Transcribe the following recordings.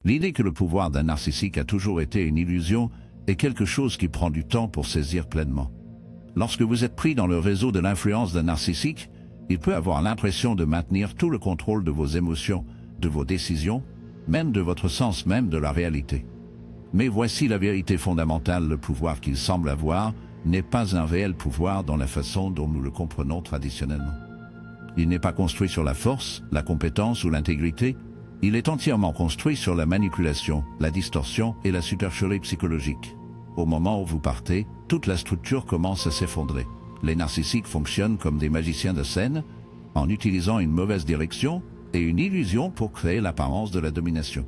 L'idée que le pouvoir d'un narcissique a toujours été une illusion est quelque chose qui prend du temps pour saisir pleinement. Lorsque vous êtes pris dans le réseau de l'influence d'un narcissique, il peut avoir l'impression de maintenir tout le contrôle de vos émotions, de vos décisions, même de votre sens même de la réalité. Mais voici la vérité fondamentale, le pouvoir qu'il semble avoir n'est pas un réel pouvoir dans la façon dont nous le comprenons traditionnellement. Il n'est pas construit sur la force, la compétence ou l'intégrité, il est entièrement construit sur la manipulation, la distorsion et la supercherie psychologique. Au moment où vous partez, toute la structure commence à s'effondrer. Les narcissiques fonctionnent comme des magiciens de scène, en utilisant une mauvaise direction et une illusion pour créer l'apparence de la domination.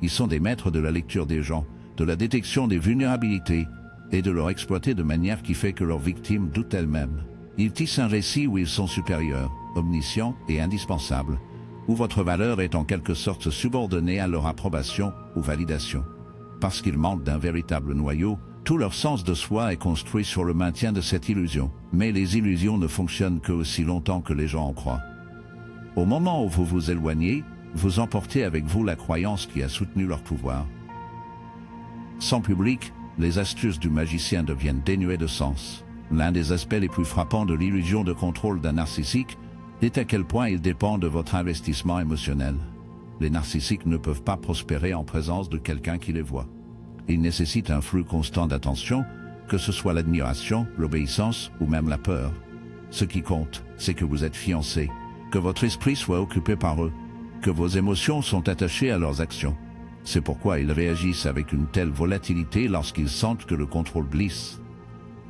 Ils sont des maîtres de la lecture des gens, de la détection des vulnérabilités et de leur exploiter de manière qui fait que leurs victimes doutent elles-mêmes. Ils tissent un récit où ils sont supérieurs, omniscients et indispensables, où votre valeur est en quelque sorte subordonnée à leur approbation ou validation. Parce qu'ils manquent d'un véritable noyau, tout leur sens de soi est construit sur le maintien de cette illusion. Mais les illusions ne fonctionnent que aussi longtemps que les gens en croient. Au moment où vous vous éloignez, vous emportez avec vous la croyance qui a soutenu leur pouvoir. Sans public, les astuces du magicien deviennent dénuées de sens. L'un des aspects les plus frappants de l'illusion de contrôle d'un narcissique est à quel point il dépend de votre investissement émotionnel. Les narcissiques ne peuvent pas prospérer en présence de quelqu'un qui les voit. Ils nécessitent un flux constant d'attention, que ce soit l'admiration, l'obéissance ou même la peur. Ce qui compte, c'est que vous êtes fiancé, que votre esprit soit occupé par eux, que vos émotions sont attachées à leurs actions. C'est pourquoi ils réagissent avec une telle volatilité lorsqu'ils sentent que le contrôle glisse.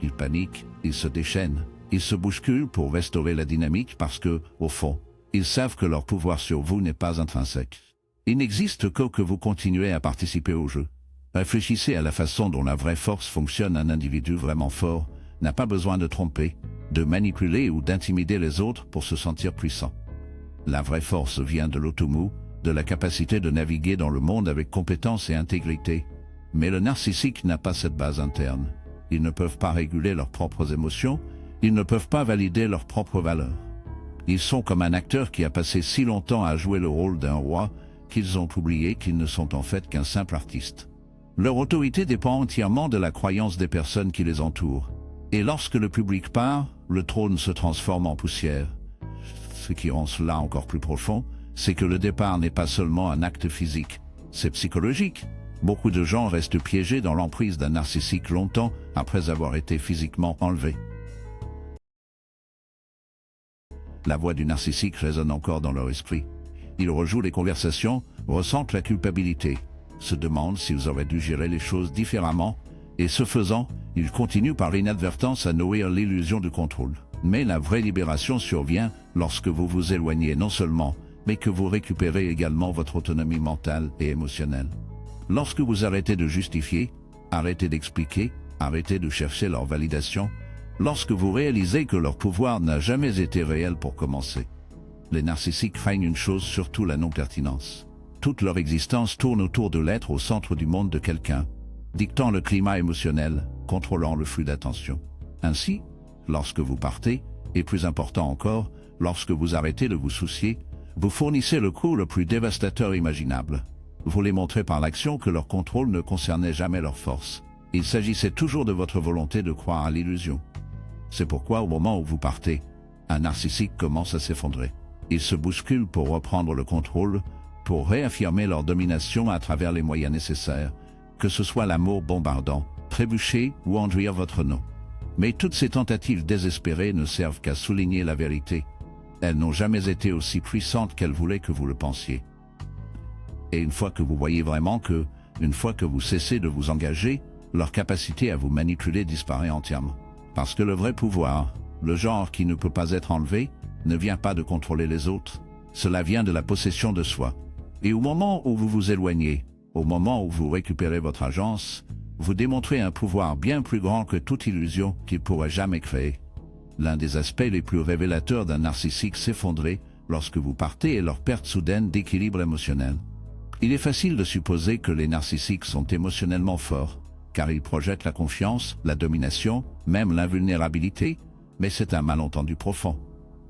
Ils paniquent, ils se déchaînent, ils se bousculent pour restaurer la dynamique parce que, au fond, ils savent que leur pouvoir sur vous n'est pas intrinsèque. Il n'existe que vous continuez à participer au jeu. Réfléchissez à la façon dont la vraie force fonctionne. Un individu vraiment fort n'a pas besoin de tromper, de manipuler ou d'intimider les autres pour se sentir puissant. La vraie force vient de l'autonomie, de la capacité de naviguer dans le monde avec compétence et intégrité. Mais le narcissique n'a pas cette base interne. Ils ne peuvent pas réguler leurs propres émotions, ils ne peuvent pas valider leurs propres valeurs. Ils sont comme un acteur qui a passé si longtemps à jouer le rôle d'un roi qu'ils ont oublié qu'ils ne sont en fait qu'un simple artiste. Leur autorité dépend entièrement de la croyance des personnes qui les entourent. Et lorsque le public part, le trône se transforme en poussière. Ce qui rend cela encore plus profond, c'est que le départ n'est pas seulement un acte physique, c'est psychologique. Beaucoup de gens restent piégés dans l'emprise d'un narcissique longtemps après avoir été physiquement enlevés. La voix du narcissique résonne encore dans leur esprit. Ils rejouent les conversations, ressentent la culpabilité, se demandent s'ils auraient dû gérer les choses différemment, et ce faisant, ils continuent par inadvertance à nourrir l'illusion du contrôle. Mais la vraie libération survient lorsque vous vous éloignez non seulement, mais que vous récupérez également votre autonomie mentale et émotionnelle. Lorsque vous arrêtez de justifier, arrêtez d'expliquer, arrêtez de chercher leur validation, lorsque vous réalisez que leur pouvoir n'a jamais été réel pour commencer. Les narcissiques craignent une chose, surtout la non-pertinence. Toute leur existence tourne autour de l'être au centre du monde de quelqu'un, dictant le climat émotionnel, contrôlant le flux d'attention. Ainsi, lorsque vous partez, et plus important encore, lorsque vous arrêtez de vous soucier, vous fournissez le coup le plus dévastateur imaginable. Vous les montrez par l'action que leur contrôle ne concernait jamais leur force. Il s'agissait toujours de votre volonté de croire à l'illusion. C'est pourquoi au moment où vous partez, un narcissique commence à s'effondrer. Ils se bousculent pour reprendre le contrôle, pour réaffirmer leur domination à travers les moyens nécessaires, que ce soit l'amour bombardant, trébucher ou enduire votre nom. Mais toutes ces tentatives désespérées ne servent qu'à souligner la vérité. Elles n'ont jamais été aussi puissantes qu'elles voulaient que vous le pensiez. Et une fois que vous voyez vraiment que, une fois que vous cessez de vous engager, leur capacité à vous manipuler disparaît entièrement. Parce que le vrai pouvoir, le genre qui ne peut pas être enlevé, ne vient pas de contrôler les autres, cela vient de la possession de soi. Et au moment où vous vous éloignez, au moment où vous récupérez votre agence, vous démontrez un pouvoir bien plus grand que toute illusion qu'il pourrait jamais créer. L'un des aspects les plus révélateurs d'un narcissique s'effondrer lorsque vous partez est leur perte soudaine d'équilibre émotionnel. Il est facile de supposer que les narcissiques sont émotionnellement forts, car ils projettent la confiance, la domination, même l'invulnérabilité, mais c'est un malentendu profond.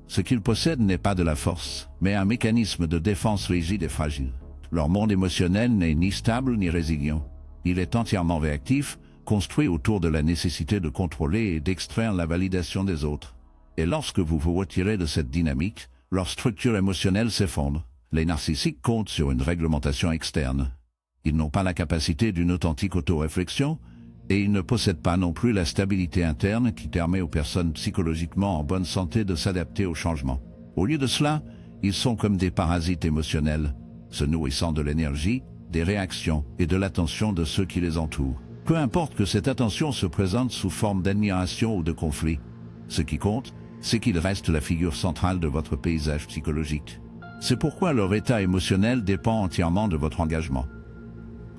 Ce qu'ils possèdent n'est pas de la force, mais un mécanisme de défense rigide et fragile. Leur monde émotionnel n'est ni stable ni résilient. Il est entièrement réactif, construit autour de la nécessité de contrôler et d'extraire la validation des autres. Et lorsque vous vous retirez de cette dynamique, leur structure émotionnelle s'effondre. Les narcissiques comptent sur une réglementation externe. Ils n'ont pas la capacité d'une authentique autoréflexion, et ils ne possèdent pas non plus la stabilité interne qui permet aux personnes psychologiquement en bonne santé de s'adapter au changement. Au lieu de cela, ils sont comme des parasites émotionnels, se nourrissant de l'énergie, des réactions et de l'attention de ceux qui les entourent. Peu importe que cette attention se présente sous forme d'admiration ou de conflit, ce qui compte, c'est qu'ils restent la figure centrale de votre paysage psychologique. C'est pourquoi leur état émotionnel dépend entièrement de votre engagement.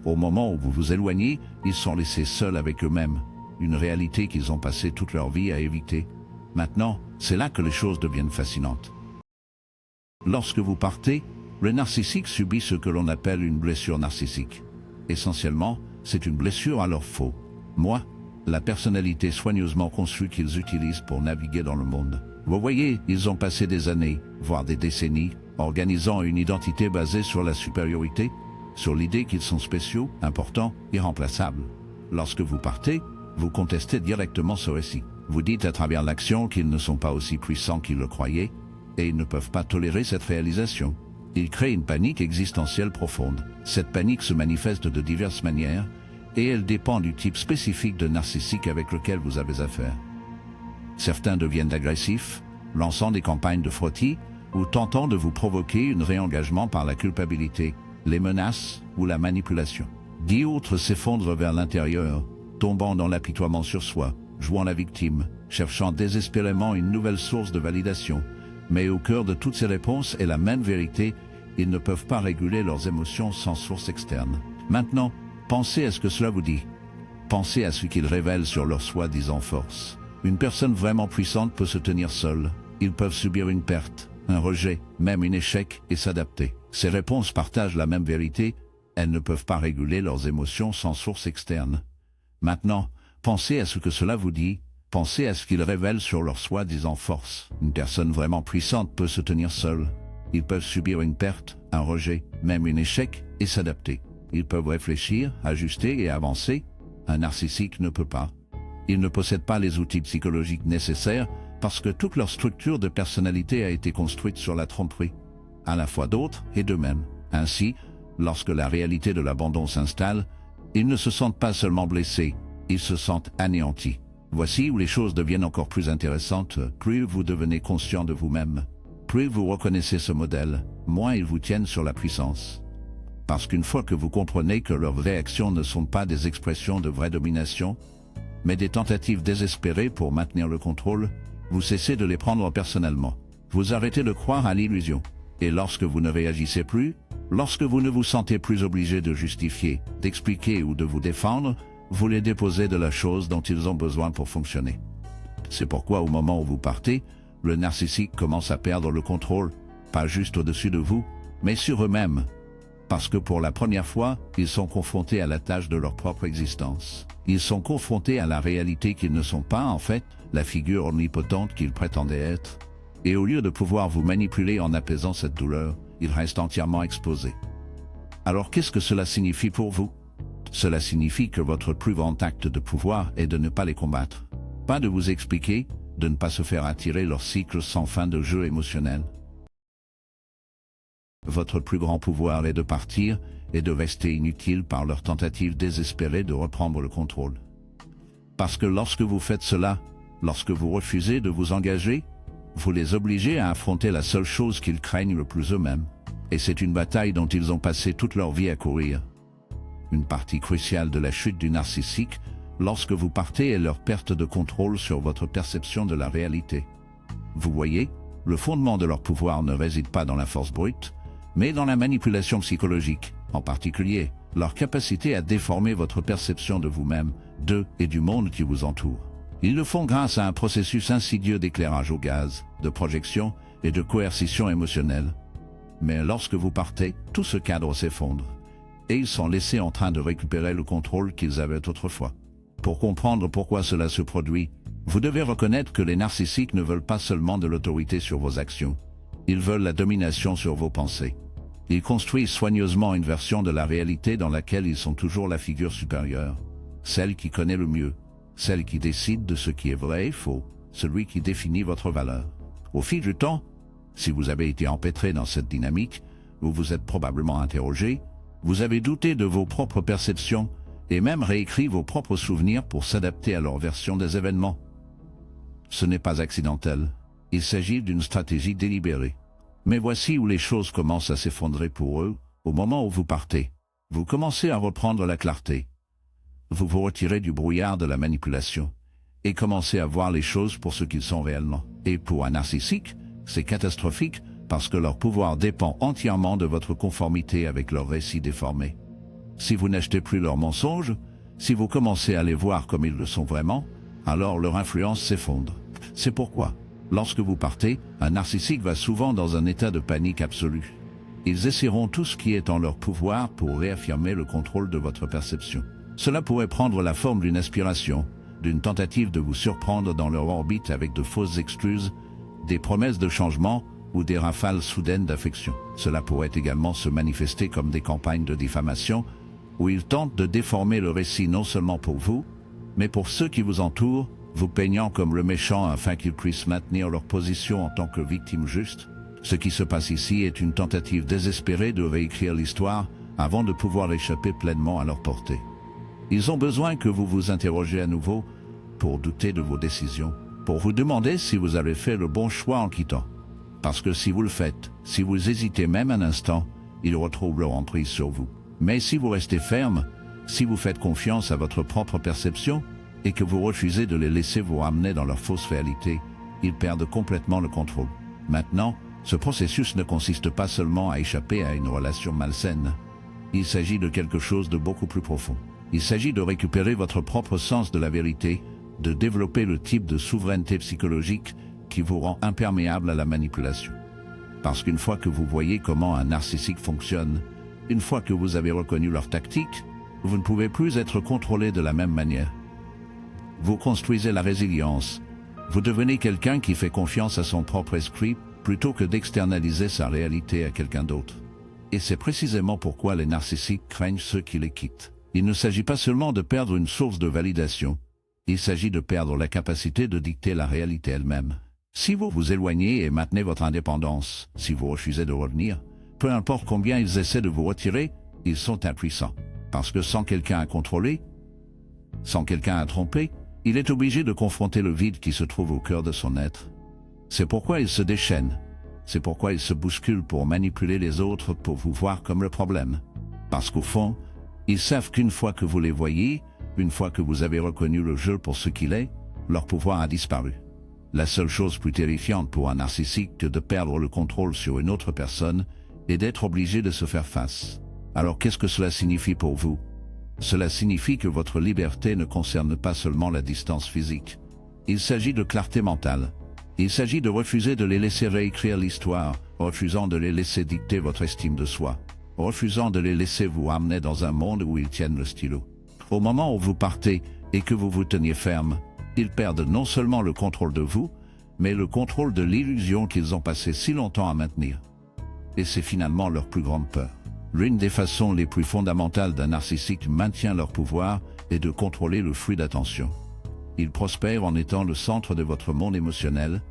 Au moment où vous vous éloignez, ils sont laissés seuls avec eux-mêmes, une réalité qu'ils ont passé toute leur vie à éviter. Maintenant, c'est là que les choses deviennent fascinantes. Lorsque vous partez, le narcissique subit ce que l'on appelle une blessure narcissique. Essentiellement, c'est une blessure à leur faux. Moi, la personnalité soigneusement conçue qu'ils utilisent pour naviguer dans le monde. Vous voyez, ils ont passé des années, voire des décennies, organisant une identité basée sur la supériorité, sur l'idée qu'ils sont spéciaux, importants, irremplaçables. Lorsque vous partez, vous contestez directement ce récit. Vous dites à travers l'action qu'ils ne sont pas aussi puissants qu'ils le croyaient, et ils ne peuvent pas tolérer cette réalisation. Ils créent une panique existentielle profonde. Cette panique se manifeste de diverses manières, et elle dépend du type spécifique de narcissique avec lequel vous avez affaire. Certains deviennent agressifs, lançant des campagnes de frottis, ou tentant de vous provoquer un réengagement par la culpabilité, les menaces ou la manipulation. D'autres s'effondrent vers l'intérieur, tombant dans l'apitoiement sur soi, jouant la victime, cherchant désespérément une nouvelle source de validation. Mais au cœur de toutes ces réponses est la même vérité, ils ne peuvent pas réguler leurs émotions sans source externe. Maintenant, pensez à ce que cela vous dit. Pensez à ce qu'ils révèlent sur leur soi-disant force. Une personne vraiment puissante peut se tenir seule. Ils peuvent subir une perte, un rejet, même un échec et s'adapter. Ces réponses partagent la même vérité, elles ne peuvent pas réguler leurs émotions sans source externe. Maintenant, pensez à ce que cela vous dit. Pensez à ce qu'ils révèlent sur leur soi-disant force. Une personne vraiment puissante peut se tenir seule. Ils peuvent subir une perte, un rejet, même un échec et s'adapter. Ils peuvent réfléchir, ajuster et avancer. Un narcissique ne peut pas. Ils ne possèdent pas les outils psychologiques nécessaires parce que toute leur structure de personnalité a été construite sur la tromperie, à la fois d'autres et d'eux-mêmes. Ainsi, lorsque la réalité de l'abandon s'installe, ils ne se sentent pas seulement blessés, ils se sentent anéantis. Voici où les choses deviennent encore plus intéressantes. Plus vous devenez conscient de vous-même, plus vous reconnaissez ce modèle, moins ils vous tiennent sur la puissance. Parce qu'une fois que vous comprenez que leurs réactions ne sont pas des expressions de vraie domination, mais des tentatives désespérées pour maintenir le contrôle, vous cessez de les prendre personnellement. Vous arrêtez de croire à l'illusion. Et lorsque vous ne réagissez plus, lorsque vous ne vous sentez plus obligé de justifier, d'expliquer ou de vous défendre, vous les déposez de la chose dont ils ont besoin pour fonctionner. C'est pourquoi au moment où vous partez, le narcissique commence à perdre le contrôle, pas juste au-dessus de vous, mais sur eux-mêmes. Parce que pour la première fois, ils sont confrontés à la tâche de leur propre existence. Ils sont confrontés à la réalité qu'ils ne sont pas, en fait, la figure omnipotente qu'ils prétendaient être. Et au lieu de pouvoir vous manipuler en apaisant cette douleur, ils restent entièrement exposés. Alors qu'est-ce que cela signifie pour vous? Cela signifie que votre plus grand acte de pouvoir est de ne pas les combattre. Pas de vous expliquer, de ne pas se faire attirer leur cycle sans fin de jeu émotionnel. Votre plus grand pouvoir est de partir et de rester inutile par leur tentative désespérée de reprendre le contrôle. Parce que lorsque vous faites cela, lorsque vous refusez de vous engager, vous les obligez à affronter la seule chose qu'ils craignent le plus eux-mêmes. Et c'est une bataille dont ils ont passé toute leur vie à courir. Une partie cruciale de la chute du narcissique, lorsque vous partez, est leur perte de contrôle sur votre perception de la réalité. Vous voyez, le fondement de leur pouvoir ne réside pas dans la force brute, mais dans la manipulation psychologique, en particulier leur capacité à déformer votre perception de vous-même, d'eux et du monde qui vous entoure. Ils le font grâce à un processus insidieux d'éclairage au gaz, de projection et de coercition émotionnelle. Mais lorsque vous partez, tout ce cadre s'effondre, et ils sont laissés en train de récupérer le contrôle qu'ils avaient autrefois. Pour comprendre pourquoi cela se produit, vous devez reconnaître que les narcissiques ne veulent pas seulement de l'autorité sur vos actions, ils veulent la domination sur vos pensées. Ils construisent soigneusement une version de la réalité dans laquelle ils sont toujours la figure supérieure, celle qui connaît le mieux, celle qui décide de ce qui est vrai et faux, celui qui définit votre valeur. Au fil du temps, si vous avez été empêtré dans cette dynamique, vous vous êtes probablement interrogé, vous avez douté de vos propres perceptions et même réécrit vos propres souvenirs pour s'adapter à leur version des événements. Ce n'est pas accidentel, il s'agit d'une stratégie délibérée. Mais voici où les choses commencent à s'effondrer pour eux, au moment où vous partez. Vous commencez à reprendre la clarté. Vous vous retirez du brouillard de la manipulation et commencez à voir les choses pour ce qu'ils sont réellement. Et pour un narcissique, c'est catastrophique parce que leur pouvoir dépend entièrement de votre conformité avec leur récit déformé. Si vous n'achetez plus leurs mensonges, si vous commencez à les voir comme ils le sont vraiment, alors leur influence s'effondre. C'est pourquoi, lorsque vous partez, un narcissique va souvent dans un état de panique absolue. Ils essaieront tout ce qui est en leur pouvoir pour réaffirmer le contrôle de votre perception. Cela pourrait prendre la forme d'une aspiration, d'une tentative de vous surprendre dans leur orbite avec de fausses excuses, des promesses de changement ou des rafales soudaines d'affection. Cela pourrait également se manifester comme des campagnes de diffamation, où ils tentent de déformer le récit non seulement pour vous, mais pour ceux qui vous entourent, vous peignant comme le méchant afin qu'ils puissent maintenir leur position en tant que victime juste. Ce qui se passe ici est une tentative désespérée de réécrire l'histoire avant de pouvoir échapper pleinement à leur portée. Ils ont besoin que vous vous interrogiez à nouveau pour douter de vos décisions, pour vous demander si vous avez fait le bon choix en quittant. Parce que si vous le faites, si vous hésitez même un instant, ils retrouvent leur emprise sur vous. Mais si vous restez ferme, si vous faites confiance à votre propre perception et que vous refusez de les laisser vous ramener dans leur fausse réalité, ils perdent complètement le contrôle. Maintenant, ce processus ne consiste pas seulement à échapper à une relation malsaine. Il s'agit de quelque chose de beaucoup plus profond. Il s'agit de récupérer votre propre sens de la vérité, de développer le type de souveraineté psychologique qui vous rend imperméable à la manipulation. Parce qu'une fois que vous voyez comment un narcissique fonctionne, une fois que vous avez reconnu leur tactique, vous ne pouvez plus être contrôlé de la même manière. Vous construisez la résilience. Vous devenez quelqu'un qui fait confiance à son propre esprit plutôt que d'externaliser sa réalité à quelqu'un d'autre. Et c'est précisément pourquoi les narcissiques craignent ceux qui les quittent. Il ne s'agit pas seulement de perdre une source de validation, il s'agit de perdre la capacité de dicter la réalité elle-même. Si vous vous éloignez et maintenez votre indépendance, si vous refusez de revenir, peu importe combien ils essaient de vous retirer, ils sont impuissants. Parce que sans quelqu'un à contrôler, sans quelqu'un à tromper, il est obligé de confronter le vide qui se trouve au cœur de son être. C'est pourquoi il se déchaîne. C'est pourquoi il se bouscule pour manipuler les autres pour vous voir comme le problème. Parce qu'au fond, ils savent qu'une fois que vous les voyez, une fois que vous avez reconnu le jeu pour ce qu'il est, leur pouvoir a disparu. La seule chose plus terrifiante pour un narcissique que de perdre le contrôle sur une autre personne est d'être obligé de se faire face. Alors qu'est-ce que cela signifie pour vous? Cela signifie que votre liberté ne concerne pas seulement la distance physique. Il s'agit de clarté mentale. Il s'agit de refuser de les laisser réécrire l'histoire, refusant de les laisser dicter votre estime de soi, refusant de les laisser vous amener dans un monde où ils tiennent le stylo. Au moment où vous partez et que vous vous teniez ferme, ils perdent non seulement le contrôle de vous, mais le contrôle de l'illusion qu'ils ont passé si longtemps à maintenir. Et c'est finalement leur plus grande peur. L'une des façons les plus fondamentales d'un narcissique maintient leur pouvoir est de contrôler le flux d'attention. Ils prospèrent en étant le centre de votre monde émotionnel,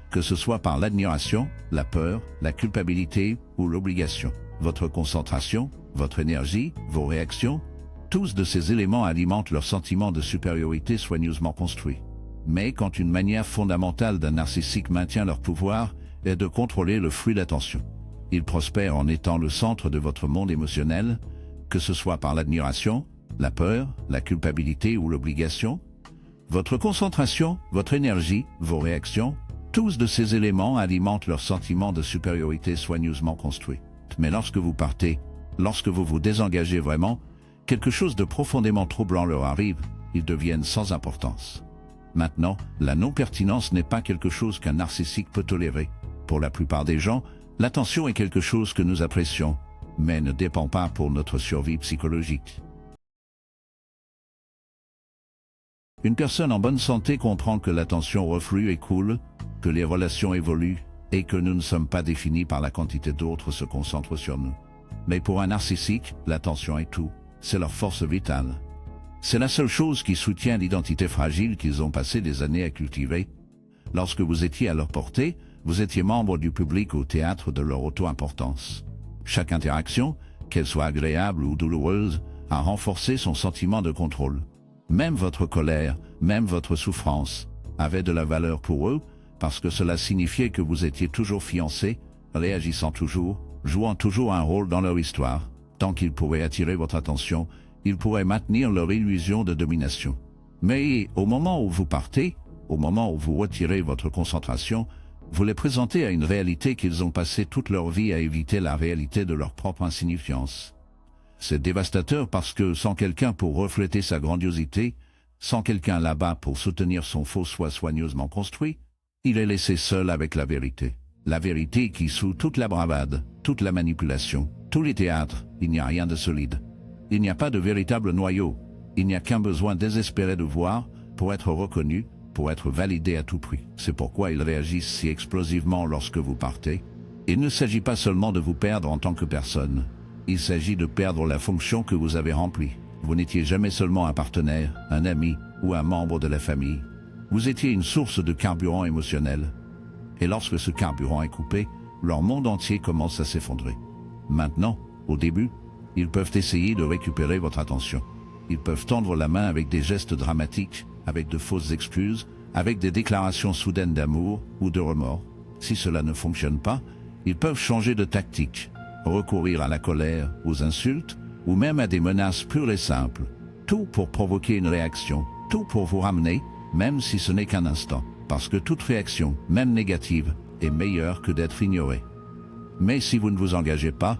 que ce soit par l'admiration, la peur, la culpabilité ou l'obligation. Votre concentration, votre énergie, vos réactions, tous de ces éléments alimentent leur sentiment de supériorité soigneusement construit. Mais quand une manière fondamentale d'un narcissique maintient leur pouvoir est de contrôler le flux d'attention. Ils prospèrent en étant le centre de votre monde émotionnel, que ce soit par l'admiration, la peur, la culpabilité ou l'obligation. Votre concentration, votre énergie, vos réactions, tous de ces éléments alimentent leur sentiment de supériorité soigneusement construit. Mais lorsque vous partez, lorsque vous vous désengagez vraiment, quelque chose de profondément troublant leur arrive, ils deviennent sans importance. Maintenant, la non-pertinence n'est pas quelque chose qu'un narcissique peut tolérer. Pour la plupart des gens, l'attention est quelque chose que nous apprécions, mais ne dépend pas pour notre survie psychologique. Une personne en bonne santé comprend que l'attention reflue et coule, que les relations évoluent, et que nous ne sommes pas définis par la quantité d'autres se concentrent sur nous. Mais pour un narcissique, l'attention est tout. C'est leur force vitale. C'est la seule chose qui soutient l'identité fragile qu'ils ont passé des années à cultiver. Lorsque vous étiez à leur portée, vous étiez membre du public au théâtre de leur auto-importance. Chaque interaction, qu'elle soit agréable ou douloureuse, a renforcé son sentiment de contrôle. Même votre colère, même votre souffrance, avait de la valeur pour eux, parce que cela signifiait que vous étiez toujours fiancé, réagissant toujours, jouant toujours un rôle dans leur histoire. Tant qu'ils pourraient attirer votre attention, ils pourraient maintenir leur illusion de domination. Mais au moment où vous partez, au moment où vous retirez votre concentration, vous les présentez à une réalité qu'ils ont passé toute leur vie à éviter, la réalité de leur propre insignifiance. C'est dévastateur parce que sans quelqu'un pour refléter sa grandiosité, sans quelqu'un là-bas pour soutenir son faux soi soigneusement construit, il est laissé seul avec la vérité. La vérité qui, sous toute la bravade, toute la manipulation, tous les théâtres, il n'y a rien de solide. Il n'y a pas de véritable noyau. Il n'y a qu'un besoin désespéré de voir, pour être reconnu, pour être validé à tout prix. C'est pourquoi ils réagissent si explosivement lorsque vous partez. Il ne s'agit pas seulement de vous perdre en tant que personne. Il s'agit de perdre la fonction que vous avez remplie. Vous n'étiez jamais seulement un partenaire, un ami ou un membre de la famille. Vous étiez une source de carburant émotionnel. Et lorsque ce carburant est coupé, leur monde entier commence à s'effondrer. Maintenant, au début, ils peuvent essayer de récupérer votre attention. Ils peuvent tendre la main avec des gestes dramatiques, avec de fausses excuses, avec des déclarations soudaines d'amour ou de remords. Si cela ne fonctionne pas, ils peuvent changer de tactique, recourir à la colère, aux insultes, ou même à des menaces pures et simples. Tout pour provoquer une réaction, tout pour vous ramener, même si ce n'est qu'un instant. Parce que toute réaction, même négative, est meilleure que d'être ignorée. Mais si vous ne vous engagez pas,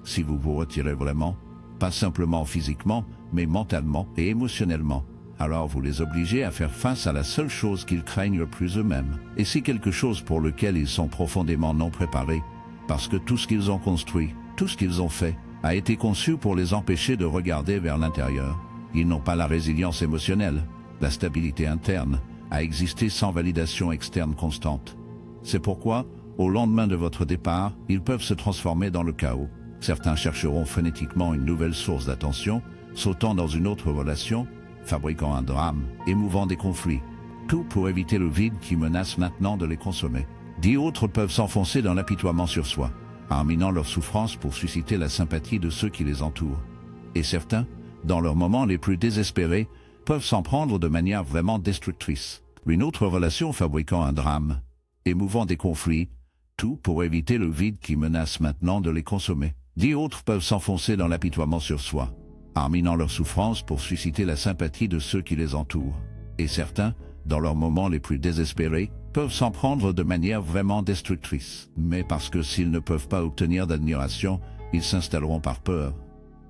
si vous vous retirez vraiment, pas simplement physiquement, mais mentalement et émotionnellement, alors vous les obligez à faire face à la seule chose qu'ils craignent le plus eux-mêmes. Et c'est quelque chose pour lequel ils sont profondément non préparés, parce que tout ce qu'ils ont construit, tout ce qu'ils ont fait, a été conçu pour les empêcher de regarder vers l'intérieur. Ils n'ont pas la résilience émotionnelle, la stabilité interne, à exister sans validation externe constante. C'est pourquoi, au lendemain de votre départ, ils peuvent se transformer dans le chaos. Certains chercheront frénétiquement une nouvelle source d'attention, sautant dans une autre relation, fabriquant un drame, émouvant des conflits. Tout pour éviter le vide qui menace maintenant de les consommer. 10 autres peuvent s'enfoncer dans l'apitoiement sur soi, arminant leur souffrance pour susciter la sympathie de ceux qui les entourent. Et certains, dans leurs moments les plus désespérés, peuvent s'en prendre de manière vraiment destructrice. Une autre relation fabriquant un drame, émouvant des conflits, tout pour éviter le vide qui menace maintenant de les consommer. 10 autres peuvent s'enfoncer dans l'apitoiement sur soi, arminant leur souffrance pour susciter la sympathie de ceux qui les entourent. Et certains, dans leurs moments les plus désespérés, peuvent s'en prendre de manière vraiment destructrice. Mais parce que s'ils ne peuvent pas obtenir d'admiration, ils s'installeront par peur.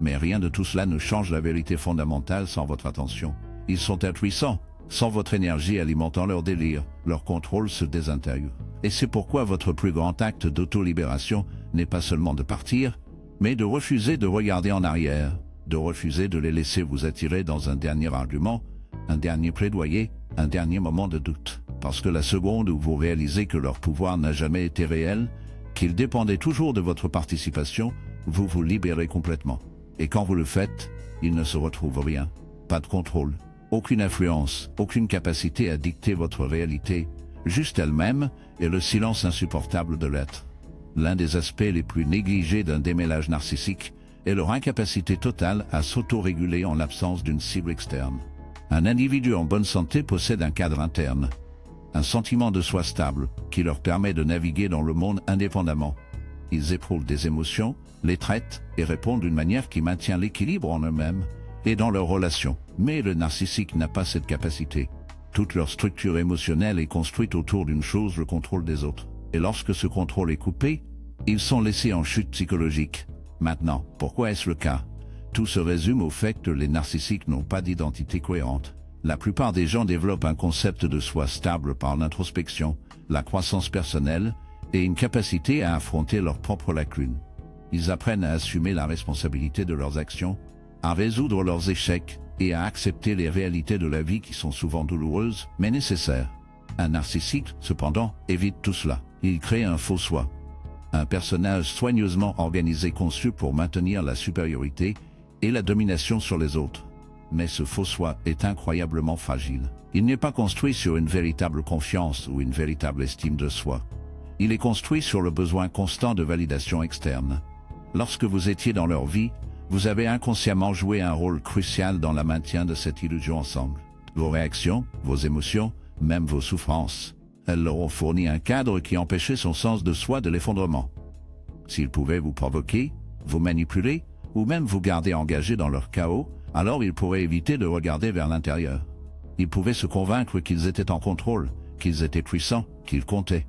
Mais rien de tout cela ne change la vérité fondamentale sans votre attention. Ils sont impuissants. Sans votre énergie alimentant leur délire, leur contrôle se désintègre. Et c'est pourquoi votre plus grand acte d'auto-libération n'est pas seulement de partir, mais de refuser de regarder en arrière, de refuser de les laisser vous attirer dans un dernier argument, un dernier plaidoyer, un dernier moment de doute. Parce que la seconde où vous réalisez que leur pouvoir n'a jamais été réel, qu'ils dépendaient toujours de votre participation, vous vous libérez complètement. Et quand vous le faites, il ne se retrouve rien, pas de contrôle. Aucune influence, aucune capacité à dicter votre réalité, juste elle-même et le silence insupportable de l'être. L'un des aspects les plus négligés d'un démêlage narcissique est leur incapacité totale à s'auto-réguler en l'absence d'une cible externe. Un individu en bonne santé possède un cadre interne, un sentiment de soi stable qui leur permet de naviguer dans le monde indépendamment. Ils éprouvent des émotions, les traitent et répondent d'une manière qui maintient l'équilibre en eux-mêmes et dans leurs relations. Mais le narcissique n'a pas cette capacité. Toute leur structure émotionnelle est construite autour d'une chose, le contrôle des autres. Et lorsque ce contrôle est coupé, ils sont laissés en chute psychologique. Maintenant, pourquoi est-ce le cas? Tout se résume au fait que les narcissiques n'ont pas d'identité cohérente. La plupart des gens développent un concept de soi stable par l'introspection, la croissance personnelle et une capacité à affronter leurs propres lacunes. Ils apprennent à assumer la responsabilité de leurs actions, à résoudre leurs échecs et à accepter les réalités de la vie qui sont souvent douloureuses, mais nécessaires. Un narcissique, cependant, évite tout cela. Il crée un faux soi. un personnage soigneusement organisé conçu pour maintenir la supériorité et la domination sur les autres. Mais ce faux soi est incroyablement fragile. Il n'est pas construit sur une véritable confiance ou une véritable estime de soi. Il est construit sur le besoin constant de validation externe. Lorsque vous étiez dans leur vie, vous avez inconsciemment joué un rôle crucial dans le maintien de cette illusion ensemble. Vos réactions, vos émotions, même vos souffrances, elles leur ont fourni un cadre qui empêchait son sens de soi de l'effondrement. S'ils pouvaient vous provoquer, vous manipuler, ou même vous garder engagé dans leur chaos, alors ils pourraient éviter de regarder vers l'intérieur. Ils pouvaient se convaincre qu'ils étaient en contrôle, qu'ils étaient puissants, qu'ils comptaient.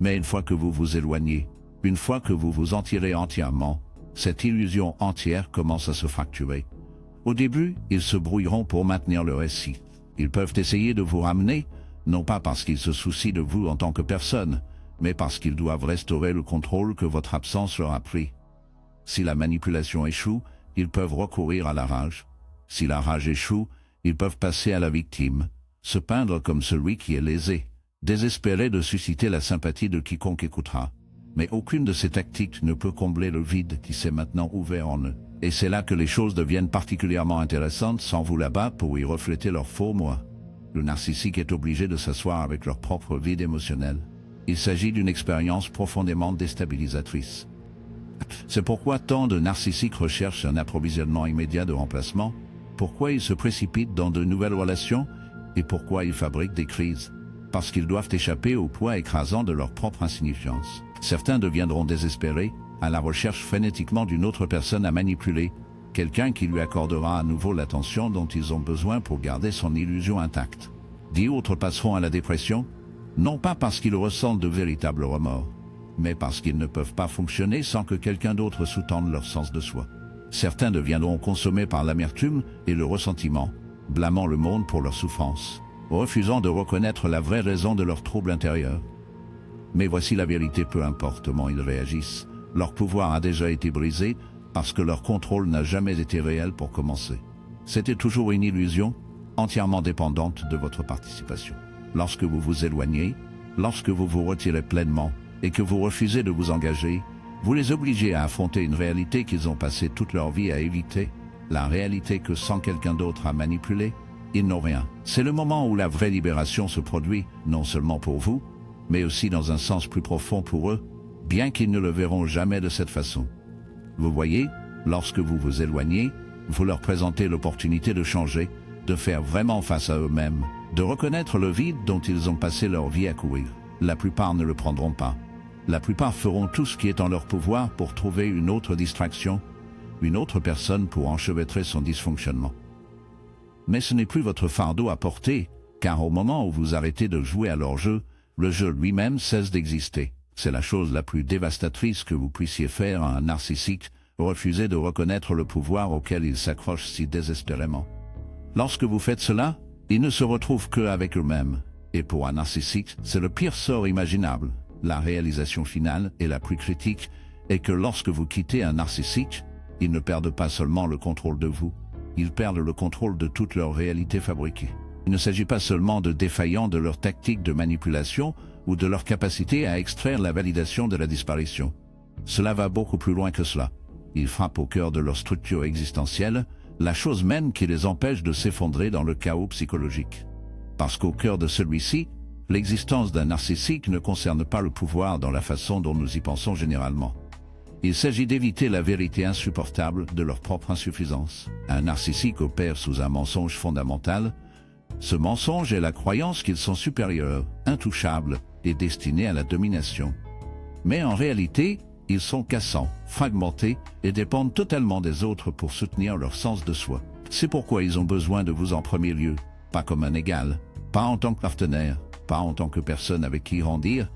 Mais une fois que vous vous éloignez, une fois que vous vous en tirez entièrement, cette illusion entière commence à se fracturer. Au début, ils se brouilleront pour maintenir le récit. Ils peuvent essayer de vous ramener, non pas parce qu'ils se soucient de vous en tant que personne, mais parce qu'ils doivent restaurer le contrôle que votre absence leur a pris. Si la manipulation échoue, ils peuvent recourir à la rage. Si la rage échoue, ils peuvent passer à la victime, se peindre comme celui qui est lésé, désespéré de susciter la sympathie de quiconque écoutera. Mais aucune de ces tactiques ne peut combler le vide qui s'est maintenant ouvert en eux. Et c'est là que les choses deviennent particulièrement intéressantes sans vous là-bas pour y refléter leur faux moi. Le narcissique est obligé de s'asseoir avec leur propre vide émotionnel. Il s'agit d'une expérience profondément déstabilisatrice. C'est pourquoi tant de narcissiques recherchent un approvisionnement immédiat de remplacement, pourquoi ils se précipitent dans de nouvelles relations et pourquoi ils fabriquent des crises. Parce qu'ils doivent échapper au poids écrasant de leur propre insignifiance. Certains deviendront désespérés, à la recherche frénétiquement d'une autre personne à manipuler, quelqu'un qui lui accordera à nouveau l'attention dont ils ont besoin pour garder son illusion intacte. D'autres passeront à la dépression, non pas parce qu'ils ressentent de véritables remords, mais parce qu'ils ne peuvent pas fonctionner sans que quelqu'un d'autre sous-tende leur sens de soi. Certains deviendront consommés par l'amertume et le ressentiment, blâmant le monde pour leur souffrance, refusant de reconnaître la vraie raison de leur trouble intérieur. Mais voici la vérité, peu importe comment ils réagissent, leur pouvoir a déjà été brisé parce que leur contrôle n'a jamais été réel pour commencer. C'était toujours une illusion, entièrement dépendante de votre participation. Lorsque vous vous éloignez, lorsque vous vous retirez pleinement et que vous refusez de vous engager, vous les obligez à affronter une réalité qu'ils ont passé toute leur vie à éviter, la réalité que sans quelqu'un d'autre à manipuler, ils n'ont rien. C'est le moment où la vraie libération se produit, non seulement pour vous, mais aussi dans un sens plus profond pour eux, bien qu'ils ne le verront jamais de cette façon. Vous voyez, lorsque vous vous éloignez, vous leur présentez l'opportunité de changer, de faire vraiment face à eux-mêmes, de reconnaître le vide dont ils ont passé leur vie à courir. La plupart ne le prendront pas. La plupart feront tout ce qui est en leur pouvoir pour trouver une autre distraction, une autre personne pour enchevêtrer son dysfonctionnement. Mais ce n'est plus votre fardeau à porter, car au moment où vous arrêtez de jouer à leur jeu, le jeu lui-même cesse d'exister. C'est la chose la plus dévastatrice que vous puissiez faire à un narcissique, refuser de reconnaître le pouvoir auquel il s'accroche si désespérément. Lorsque vous faites cela, ils ne se retrouvent qu'avec eux-mêmes. Et pour un narcissique, c'est le pire sort imaginable. La réalisation finale et la plus critique est que lorsque vous quittez un narcissique, ils ne perdent pas seulement le contrôle de vous, ils perdent le contrôle de toute leur réalité fabriquée. Il ne s'agit pas seulement de défaillants de leur tactique de manipulation ou de leur capacité à extraire la validation de la disparition. Cela va beaucoup plus loin que cela. Ils frappent au cœur de leur structure existentielle, la chose même qui les empêche de s'effondrer dans le chaos psychologique. Parce qu'au cœur de celui-ci, l'existence d'un narcissique ne concerne pas le pouvoir dans la façon dont nous y pensons généralement. Il s'agit d'éviter la vérité insupportable de leur propre insuffisance. Un narcissique opère sous un mensonge fondamental. Ce mensonge est la croyance qu'ils sont supérieurs, intouchables et destinés à la domination. Mais en réalité, ils sont cassants, fragmentés et dépendent totalement des autres pour soutenir leur sens de soi. C'est pourquoi ils ont besoin de vous en premier lieu, pas comme un égal, pas en tant que partenaire, pas en tant que personne avec qui grandir,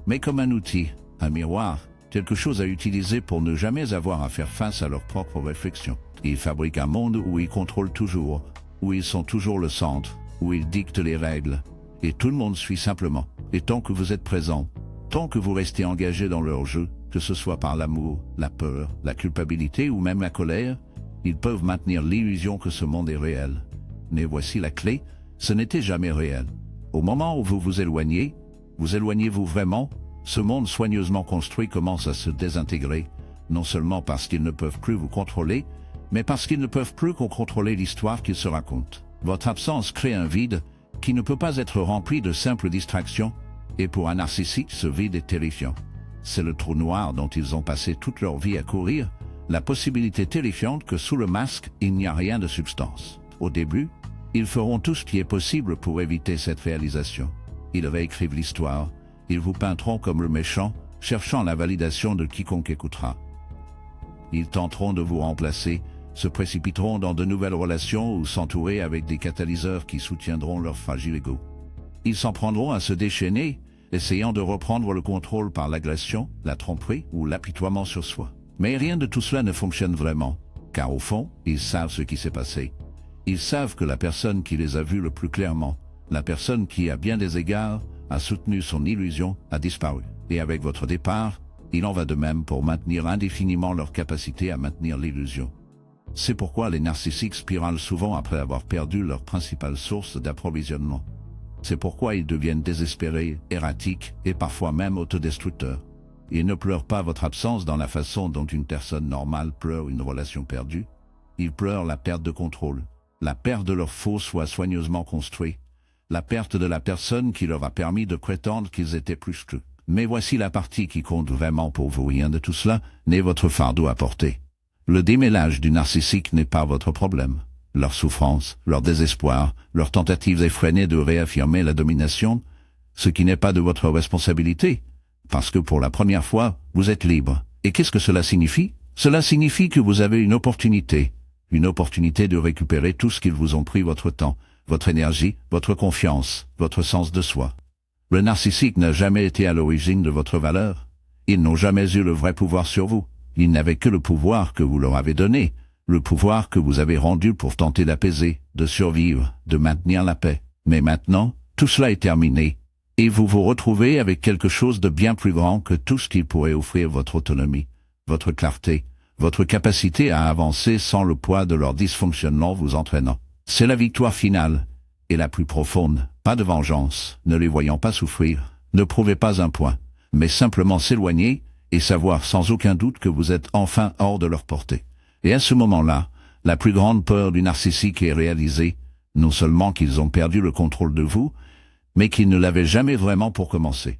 mais comme un outil, un miroir, quelque chose à utiliser pour ne jamais avoir à faire face à leurs propres réflexions. Ils fabriquent un monde où ils contrôlent toujours, où ils sont toujours le centre, où ils dictent les règles, et tout le monde suit simplement. Et tant que vous êtes présent, tant que vous restez engagé dans leur jeu, que ce soit par l'amour, la peur, la culpabilité ou même la colère, ils peuvent maintenir l'illusion que ce monde est réel. Mais voici la clé, ce n'était jamais réel. Au moment où vous vous éloignez-vous vraiment, Ce monde soigneusement construit commence à se désintégrer, non seulement parce qu'ils ne peuvent plus vous contrôler, mais parce qu'ils ne peuvent plus contrôler l'histoire qu'ils se racontent. Votre absence crée un vide qui ne peut pas être rempli de simples distractions, et pour un narcissique, ce vide est terrifiant. C'est le trou noir dont ils ont passé toute leur vie à courir, la possibilité terrifiante que sous le masque, il n'y a rien de substance. Au début, ils feront tout ce qui est possible pour éviter cette réalisation. Ils réécrivent l'histoire, ils vous peindront comme le méchant, cherchant la validation de quiconque écoutera. Ils tenteront de vous remplacer, se précipiteront dans de nouvelles relations ou s'entourer avec des catalyseurs qui soutiendront leur fragile ego. Ils s'en prendront à se déchaîner, essayant de reprendre le contrôle par l'agression, la tromperie ou l'apitoiement sur soi. Mais rien de tout cela ne fonctionne vraiment, car au fond, ils savent ce qui s'est passé. Ils savent que la personne qui les a vus le plus clairement, la personne qui, à bien des égards, a soutenu son illusion, a disparu. Et avec votre départ, il en va de même pour maintenir indéfiniment leur capacité à maintenir l'illusion. C'est pourquoi les narcissiques spiralent souvent après avoir perdu leur principale source d'approvisionnement. C'est pourquoi ils deviennent désespérés, erratiques et parfois même autodestructeurs. Ils ne pleurent pas votre absence dans la façon dont une personne normale pleure une relation perdue. Ils pleurent la perte de contrôle, la perte de leur faux soi soigneusement construit, la perte de la personne qui leur a permis de prétendre qu'ils étaient plus qu'eux. Mais voici la partie qui compte vraiment pour vous. Rien de tout cela n'est votre fardeau à porter. Le démêlage du narcissique n'est pas votre problème. Leur souffrance, leur désespoir, leurs tentatives effrénées de réaffirmer la domination, ce qui n'est pas de votre responsabilité, parce que pour la première fois, vous êtes libre. Et qu'est-ce que cela signifie? Cela signifie que vous avez une opportunité de récupérer tout ce qu'ils vous ont pris, votre temps, votre énergie, votre confiance, votre sens de soi. Le narcissique n'a jamais été à l'origine de votre valeur. Ils n'ont jamais eu le vrai pouvoir sur vous. Ils n'avaient que le pouvoir que vous leur avez donné, le pouvoir que vous avez rendu pour tenter d'apaiser, de survivre, de maintenir la paix. Mais maintenant, tout cela est terminé, et vous vous retrouvez avec quelque chose de bien plus grand que tout ce qui pourrait offrir votre autonomie, votre clarté, votre capacité à avancer sans le poids de leur dysfonctionnement vous entraînant. C'est la victoire finale, et la plus profonde. Pas de vengeance, ne les voyant pas souffrir, ne prouvez pas un point, mais simplement s'éloigner et savoir sans aucun doute que vous êtes enfin hors de leur portée. Et à ce moment-là, la plus grande peur du narcissique est réalisée, non seulement qu'ils ont perdu le contrôle de vous, mais qu'ils ne l'avaient jamais vraiment pour commencer.